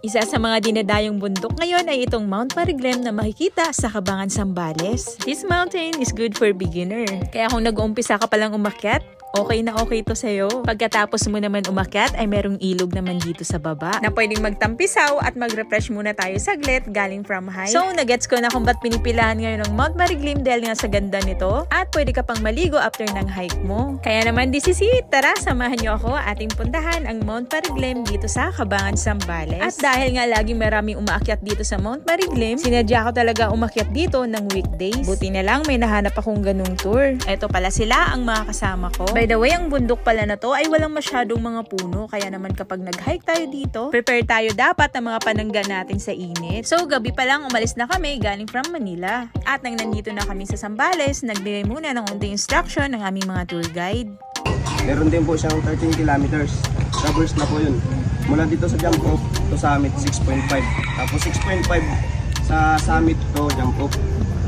Isa sa mga dinadayong bundok ngayon ay itong Mount Mariglem na makikita sa Cabangan, Zambales. This mountain is good for beginner. Kaya kung nag-uumpisa ka palang umakyat, okay na okay to sa'yo. Pagkatapos mo naman umakyat ay merong ilog naman dito sa baba na pwedeng magtampisaw at mag-refresh muna tayo saglit galing from hike. So, nagets ko na kung ba't pinipilahan ngayon ng Mount Mariglem dahil nga sa ganda nito at pwede ka pang maligo after ng hike mo. Kaya naman DCC, tara samahan nyo ako ating puntahan ang Mount Mariglem dito sa Cabangan, Zambales. At dahil nga laging maraming umaakyat dito sa Mount Mariglem, sinadya ko talaga umakyat dito ng weekdays. Buti na lang may nahanap akong ganung tour. Eto pala sila ang mga kasama ko. By the way, ang bundok pala na to ay walang masyadong mga puno. Kaya naman kapag nag-hike tayo dito, prepare tayo dapat ng mga panangga natin sa init. So, gabi pa lang umalis na kami galing from Manila. At nang nandito na kami sa Zambales, nagbigay muna ng unting instruction ng aming mga tour guide. Meron din po siyang 13 kilometers. Traverse na po yun. Mula dito sa jump off to summit, 6.5. Tapos 6.5 sa summit to jump off.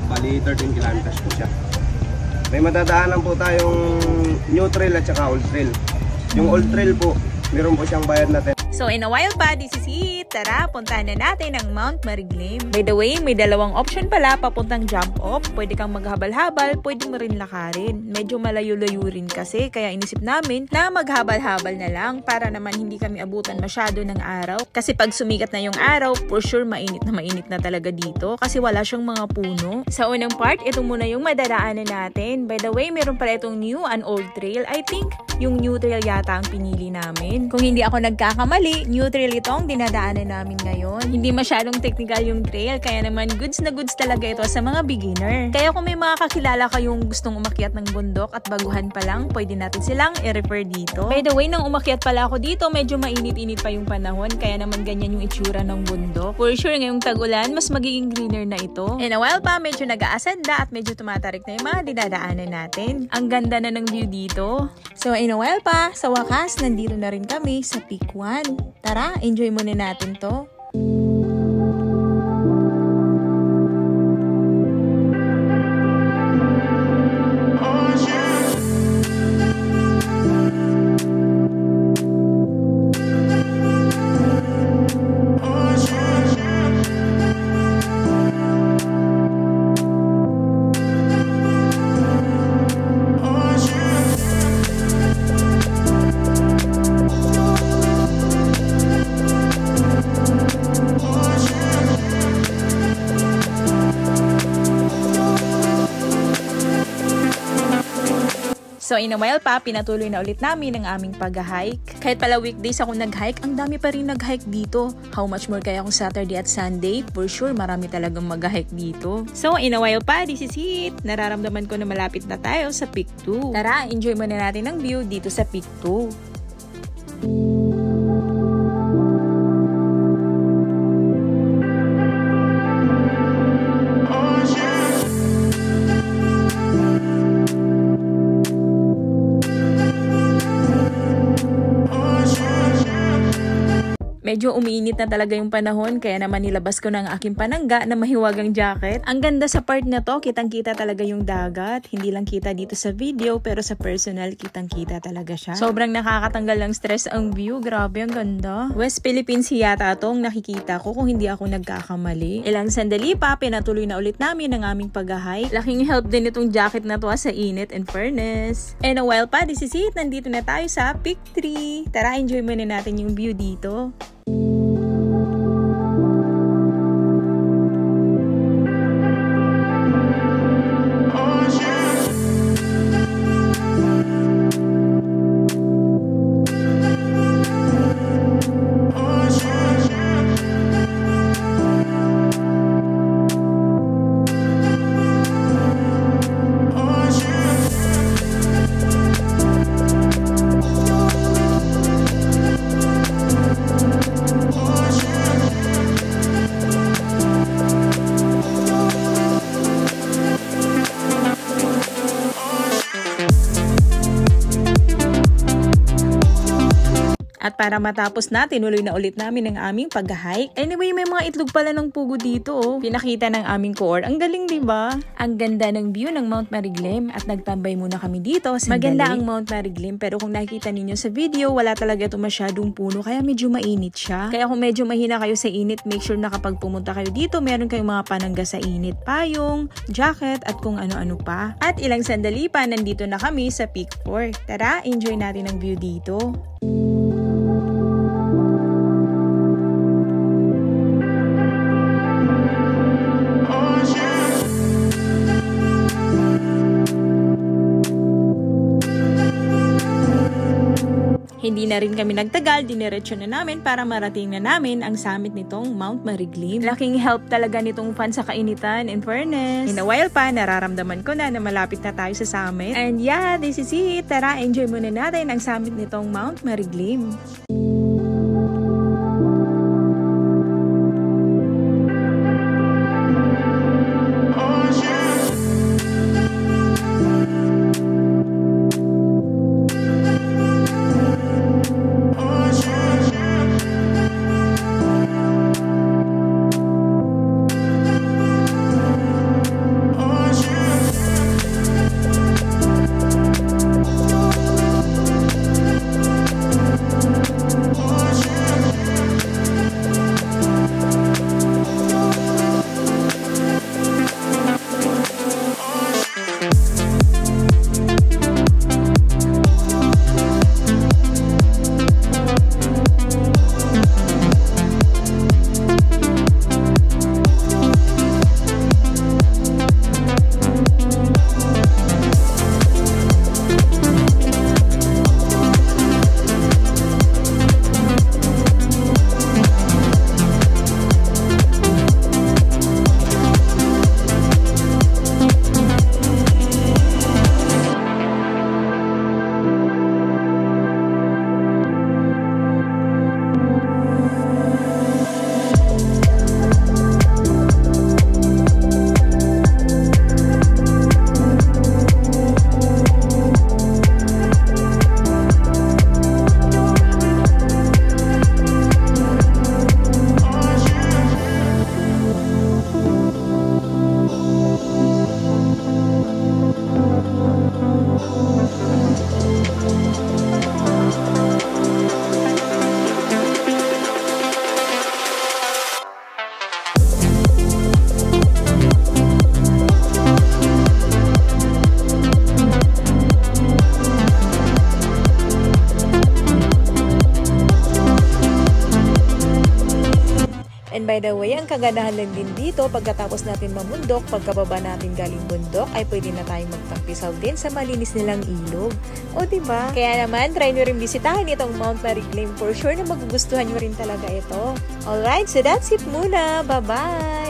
Bali, 13 kilometers po siya. May matadaanan po tayong new trail at saka old trail. Yung old trail po, meron po siyang bayad natin. So in a while pa, this is it. Tara, puntahan na natin ang Mount Mariglem. By the way, may dalawang option pala papuntang jump off. Pwede kang maghabal-habal, pwede mo rin lakarin. Medyo malayo-layo rin kasi, kaya inisip namin na maghabal-habal na lang para naman hindi kami abutan masyado ng araw. Kasi pag sumikat na yung araw, for sure mainit na talaga dito kasi wala siyang mga puno. Sa unang part, ito muna yung madadaanan natin. By the way, meron pala itong new and old trail. I think yung new trail yata ang pinili namin. Kung hindi ako nagkakamali, new trail itong dinadaanan namin ngayon. Hindi masyadong technical yung trail, kaya naman goods na goods talaga ito sa mga beginner. Kaya kung may mga kakilala kayong gustong umakyat ng bundok at baguhan pa lang, pwede natin silang i-refer dito. By the way, nang umakyat pala ako dito, medyo mainit-init pa yung panahon, kaya naman ganyan yung itsura ng bundok. For sure, ngayong tag-ulan, mas magiging greener na ito. In a while pa, medyo nag-aasad na at medyo tumatarik na yung mga dinadaanan natin. Ang ganda na ng view dito. So, in a while pa, sa wakas, nandito na rin kami sa Peak 1. Tara, enjoy muna natin to. So in a while pa, pinatuloy na ulit namin ang aming pag-hike. Kahit pala weekdays ako nag-hike, ang dami pa rin nag-hike dito. How much more kaya kung Saturday at Sunday? For sure, marami talagang mag-hike dito. So in a while pa, this is it. Nararamdaman ko na malapit na tayo sa Peak 2. Tara, enjoy muna natin ang view dito sa Peak 2. Medyo umiinit na talaga yung panahon, kaya naman nilabas ko ng aking panangga na mahiwagang jacket. Ang ganda sa part na to, kitang-kita talaga yung dagat. Hindi lang kita dito sa video, pero sa personal, kitang-kita talaga siya. Sobrang nakakatanggal ng stress ang view. Grabe, ang ganda. West Philippines yata itong nakikita ko kung hindi ako nagkakamali. Ilang sandali pa, pinatuloy na ulit namin ang aming pag-hike. Laking help din itong jacket na to sa init and furnace. And a while pa, this is it. Nandito na tayo sa Peak 3. Tara, enjoy muna natin yung view dito. para matapos na, tinuloy na ulit namin ang aming pag-hike. Anyway, may mga itlog pala ng pugo dito oh. Pinakita ng aming cohort. Ang galing, diba? Ang ganda ng view ng Mount Mariglim at nagtambay muna kami dito. Maganda ang Mount Mariglim pero kung nakikita ninyo sa video, wala talaga ito masyadong puno kaya medyo mainit siya. Kaya kung medyo mahina kayo sa init, make sure na kapag pumunta kayo dito, meron kayong mga panangga sa init, payong, jacket at kung ano-ano pa. At ilang sandali pa, nandito na kami sa Peak 4. Tara, enjoy natin ang view dito. Hindi na rin kami nagtagal, diniretso na namin para marating na namin ang summit nitong Mount Mariglim. Laking help talaga nitong fan sa kainitan, in fairness. In a while pa, nararamdaman ko na malapit na tayo sa summit. And yeah, this is it. Tara, enjoy muna natin ang summit nitong Mount Mariglim. And by the way, ang kagandahan lang din dito, pagkatapos natin mamundok, pagkababa natin galing bundok, ay pwede na tayong magtampisaw din sa malinis nilang ilog. O diba? Kaya naman, try nyo rin bisitahin itong Mount Mariglim. For sure na magugustuhan nyo rin talaga ito. Alright, so that's it muna. Bye-bye!